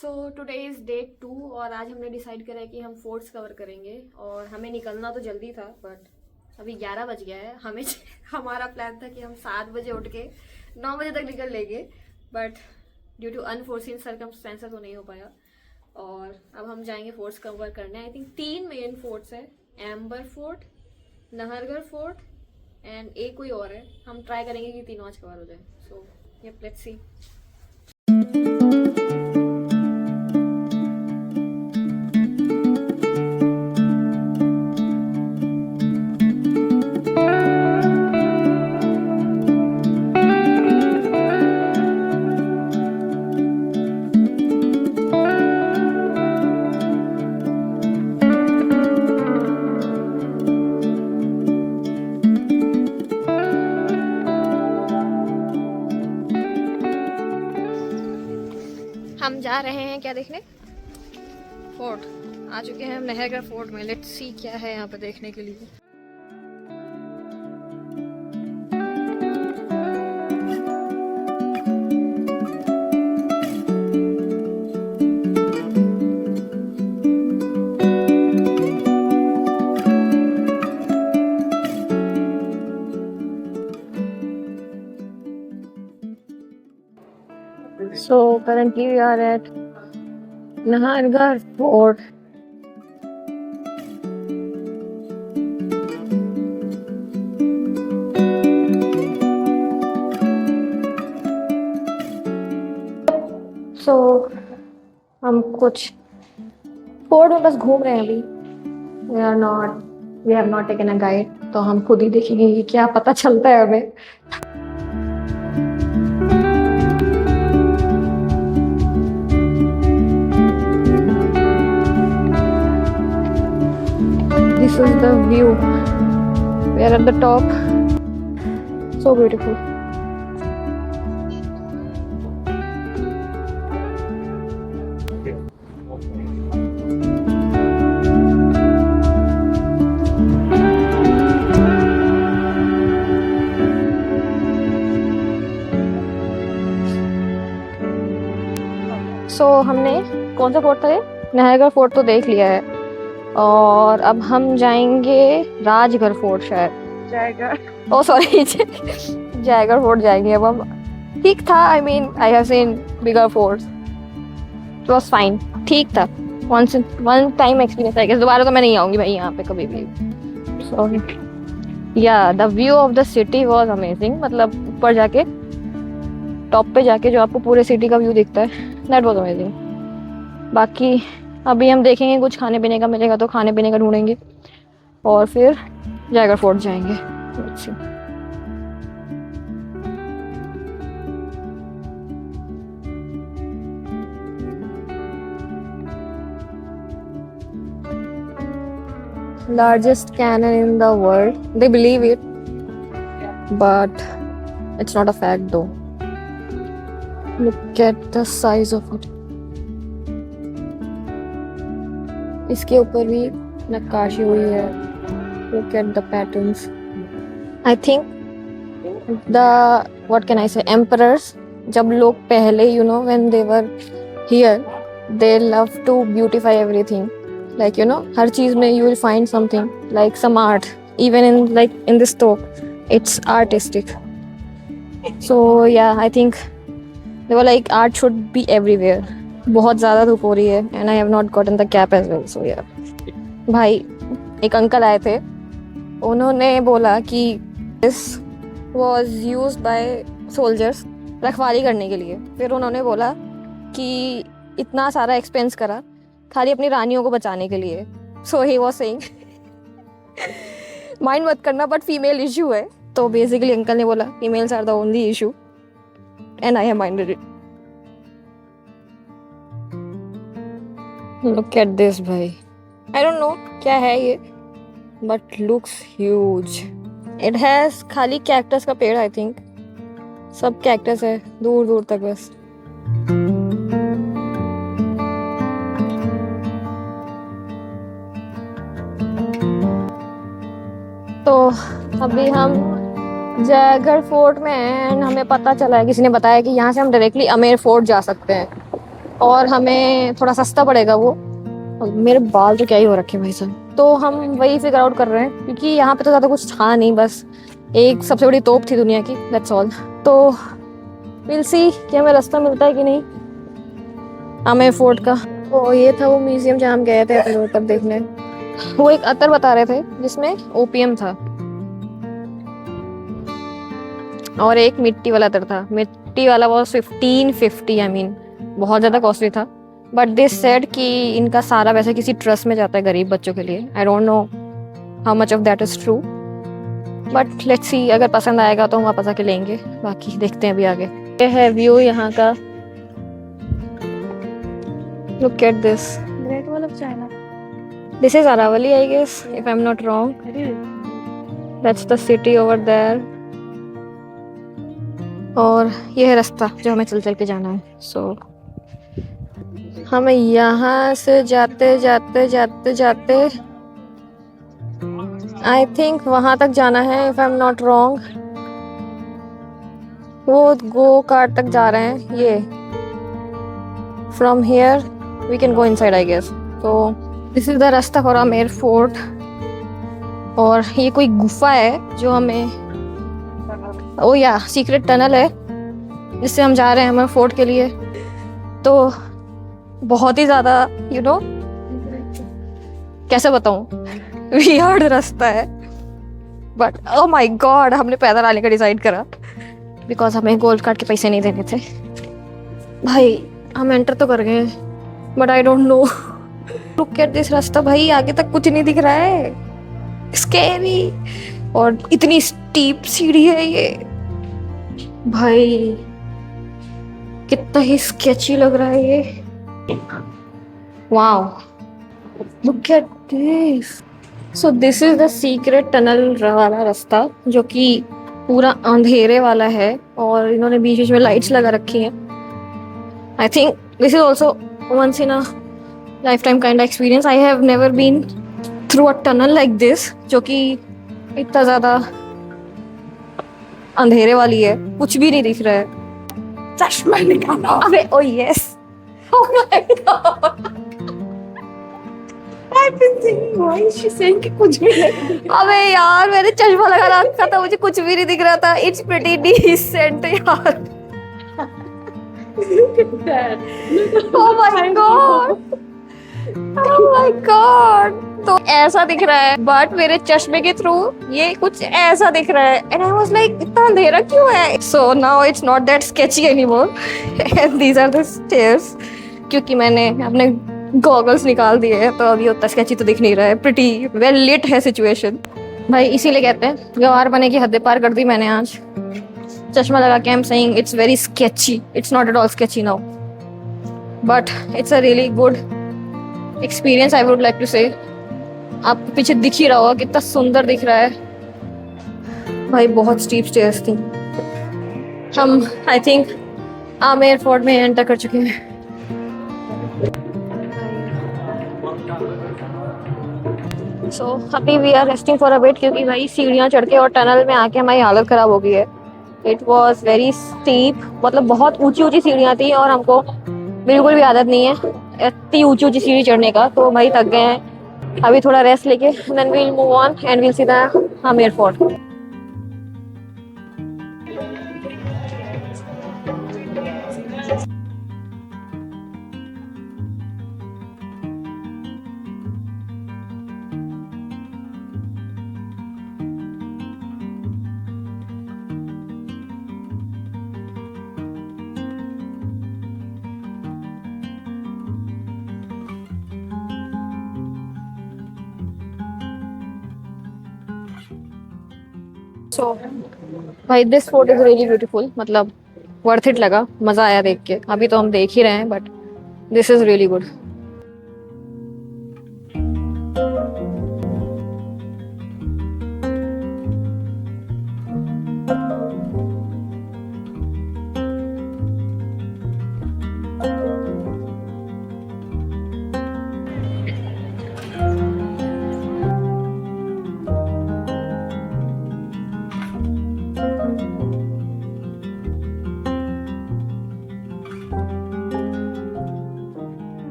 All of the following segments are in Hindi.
सो टुडे इज़ डे 2 और आज हमने डिसाइड करा है कि हम फोर्ट्स कवर करेंगे और हमें निकलना तो जल्दी था बट अभी 11 बज गया है। हमें हमारा प्लान था कि हम 7 बजे उठ के 9 बजे तक निकल लेंगे but due to unforeseen circumstances तो नहीं हो पाया। और अब हम जाएंगे फोर्ट्स कवर करने। आई थिंक 3 मेन फोर्ट्स है, amber fort, Nahargarh fort and एक कोई और है। हम ट्राई करेंगे कि तीनों आज कवर हो जाए। So yup, let's see. हम जा रहे हैं क्या देखने? फोर्ट। आ चुके हैं हम नहरगढ़ फोर्ट में। लेट्स सी क्या है यहाँ पे देखने के लिए। So currently we are at Nahargarh Fort. So हम कुछ फोर्ट में बस घूम रहे हैं अभी। We have not taken a guide, तो हम खुद ही देखेंगे कि क्या पता चलता है हमें। This is the view. We are at the top. So beautiful. So हमने कौन सा फोर्ट था ये? नहरगढ़ फोर्ट तो देख लिया है और अब हम जाएंगे राजगढ़ फोर्ट शायद। Jaigarh. Oh sorry Jaigarh fort जाएंगे अब हम। ठीक था, I mean I have seen bigger forts, it was fine, ठीक था। वन टाइम एक्सपीरियंस है, दोबारा तो मैं नहीं आऊंगी भाई यहाँ पे कभी भी। सो या the view of the city was amazing. मतलब ऊपर जाके, टॉप पे जाके जो आपको पूरे सिटी का व्यू दिखता है, दैट वाज अमेजिंग। बाकी अभी हम देखेंगे कुछ खाने पीने का मिलेगा तो खाने पीने का ढूंढेंगे और फिर जयगढ़ फोर्ट जाएंगे। Largest cannon in the world. They believe it, but it's not a fact though. Look at the size of it. इसके ऊपर भी नक्काशी हुई है। Look at the patterns. I think the what can I say, emperors, जब लोग पहले when they were here, they love to beautify everything. Like हर चीज में you will find something like some art. Even in this talk, it's artistic. So yeah, I think they were like art should be everywhere. बहुत ज़्यादा धूप हो रही है and I have not gotten the cap as well. So yeah. भाई एक अंकल आए थे, उन्होंने बोला कि this was used by soldiers, रखवाली करने के लिए। फिर उन्होंने बोला कि इतना सारा एक्सपेंस करा खाली अपनी रानियों को बचाने के लिए। So he was saying mind मत करना बट फीमेल इशू है। तो बेसिकली अंकल ने बोला females are the only issue and I have minded it. Look at this भाई, I don't know क्या है ये but looks huge. It has खाली कैक्टस का पेड़, I think सब कैक्टस है दूर दूर तक बस। तो अभी हम जयगढ़ फोर्ट में हैं एंड हमें पता चला है, किसी ने बताया कि यहाँ से हम डायरेक्टली अमेर फोर्ट जा सकते हैं। और हमें थोड़ा सस्ता पड़ेगा वो। और मेरे बाल तो क्या ही हो रखे हैं भाई साहब। तो हम वही फिगर आउट कर रहे हैं क्योंकि यहाँ पे तो ज़्यादा कुछ था नहीं, बस एक सबसे बड़ी तोप थी दुनिया की, दैट्स ऑल। तो विल सी कि हमें रास्ता मिलता है कि नहीं आमेर फोर्ट का। तो ये था वो म्यूजियम जहाँ हम गए थे अपने तब देखने। वो एक अतर बता रहे थे जिसमें ओपियम था, और एक मिट्टी वाला अतर था। मिट्टी वाला वो 1550, आई मीन बहुत ज़्यादा कॉस्टली था। बट दिस सेड कि इनका सारा पैसा किसी ट्रस्ट में जाता है गरीब बच्चों के लिए। I don't know how much of that is true, but let's see, अगर पसंद आएगा तो हम वापस आके लेंगे, बाकी देखते हैं अभी आगे। ये है व्यू यहाँ का, look at this. Great Wall of China. This is Aravalli I guess, if I am not wrong. It is. That's the city over there. और ये है रास्ता जो हमें चल चल के जाना है। सो हमें यहाँ से जाते जाते जाते जाते आई थिंक वहां तक जाना है, if I am not wrong. वो गो कार्ट तक जा रहे हैं ये। From here we can go inside I guess. तो दिस इज द रास्ता फॉर आमेर फोर्ट। और ये कोई गुफा है जो हमें, ओ या सीक्रेट टनल है जिससे हम जा रहे हैं आमेर फोर्ट के लिए। तो बहुत ही ज्यादा यू नो कैसे बताऊं, वियर्ड रास्ता है। बट ओ माय गॉड, हमने पैदल आने का डिसाइड करा बिकॉज हमें गोल्ड कार्ड के पैसे नहीं देने थे। भाई हम एंटर तो कर गए but I don't know, look at this रास्ता भाई, आगे तक कुछ नहीं दिख रहा है, स्कैरी। और इतनी स्टीप सीढ़ी है ये भाई, कितना ही स्केची लग रहा है ये। Wow, look at this. So this is the secret tunnel वाला रास्ता जो कि पूरा अंधेरे वाला है, और इन्होंने बीच बीच में लाइट्स लगा रखी हैं। I think this is also once in a lifetime kind experience. I have never been through a tunnel like this, जो कि इतना ज्यादा अंधेरे वाली है, कुछ भी नहीं दिख रहा है। चश्मा निकालो। अबे ओ yes, oh my god, I've been thinking, why is she saying कि कुछ भी नहीं? अबे यार मैंने चश्मा लगा रखा था, मुझे कुछ भी नहीं दिख रहा था। इट्स प्रीटी डिसेंट यार। Look at that. Oh my god, oh my god। तो ऐसा दिख रहा है, बट मेरे चश्मे के थ्रू ये कुछ ऐसा दिख रहा है। एंड आई वाज लाइक इतना अंधेरा क्यों है? So now it's not that sketchy anymore and these are the stairs, क्योंकि मैंने अपने गॉगल्स निकाल दिए हैं, तो अभी उतना स्केची तो दिख नहीं रहा है। प्रिटी वेल लिट है सिचुएशन भाई, इसीलिए कहते हैं गवार बने की हदें पार कर दी मैंने आज। चश्मा लगा के I am saying it's very sketchy, it's not at all sketchy now, but it's a really good experience I would like to say. आपको पीछे दिख ही रहा होगा कितना सुंदर दिख रहा है भाई, बहुत स्टीप स्टेयर्स थी। हम आई थिंक आमेर फोर्ट में एंटर कर चुके हैं। सो अभी we are resting for a bit, क्योंकि भाई सीढ़ियाँ चढ़ के और टनल में आके हमारी हालत खराब हो गई है। इट वॉज वेरी स्टीप, मतलब बहुत ऊंची ऊंची सीढ़ियाँ थी और हमको बिल्कुल भी आदत नहीं है इतनी ऊंची ऊंची सीढ़ी चढ़ने का, तो भाई थक गए हैं। अभी थोड़ा रेस्ट लेके then we'll move on and we'll see the Amer fort. So भाई this fort is really beautiful, मतलब वर्थ इट लगा, मजा आया देख के। अभी तो हम देख ही रहे हैं but this is really good.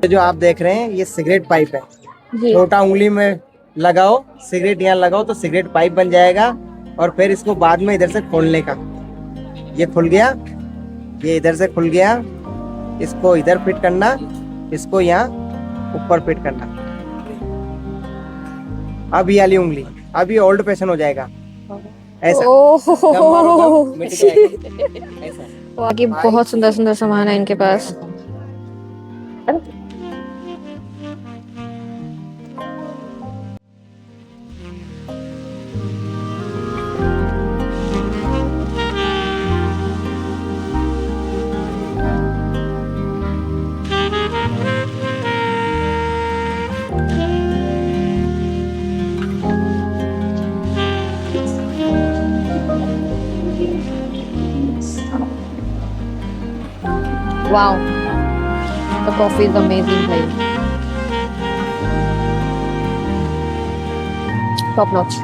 जो आप देख रहे हैं ये सिगरेट पाइप है। जी छोटा उंगली में लगाओ, सिगरेट यहाँ लगाओ तो सिगरेट पाइप बन जाएगा। और फिर इसको बाद में इधर से खोलने का, ये खुल गया, ये इधर से खुल गया, इसको इधर फिट करना, इसको यहाँ ऊपर फिट करना। अब ये वाली उंगली, अब ये ओल्ड फैशन हो जाएगा ऐसा। जब मारो तब मिट जाएगा ऐसा। बाकी बहुत सुंदर सुंदर सामान है इनके पास। Wow, the coffee is amazing, भाई. Top notch.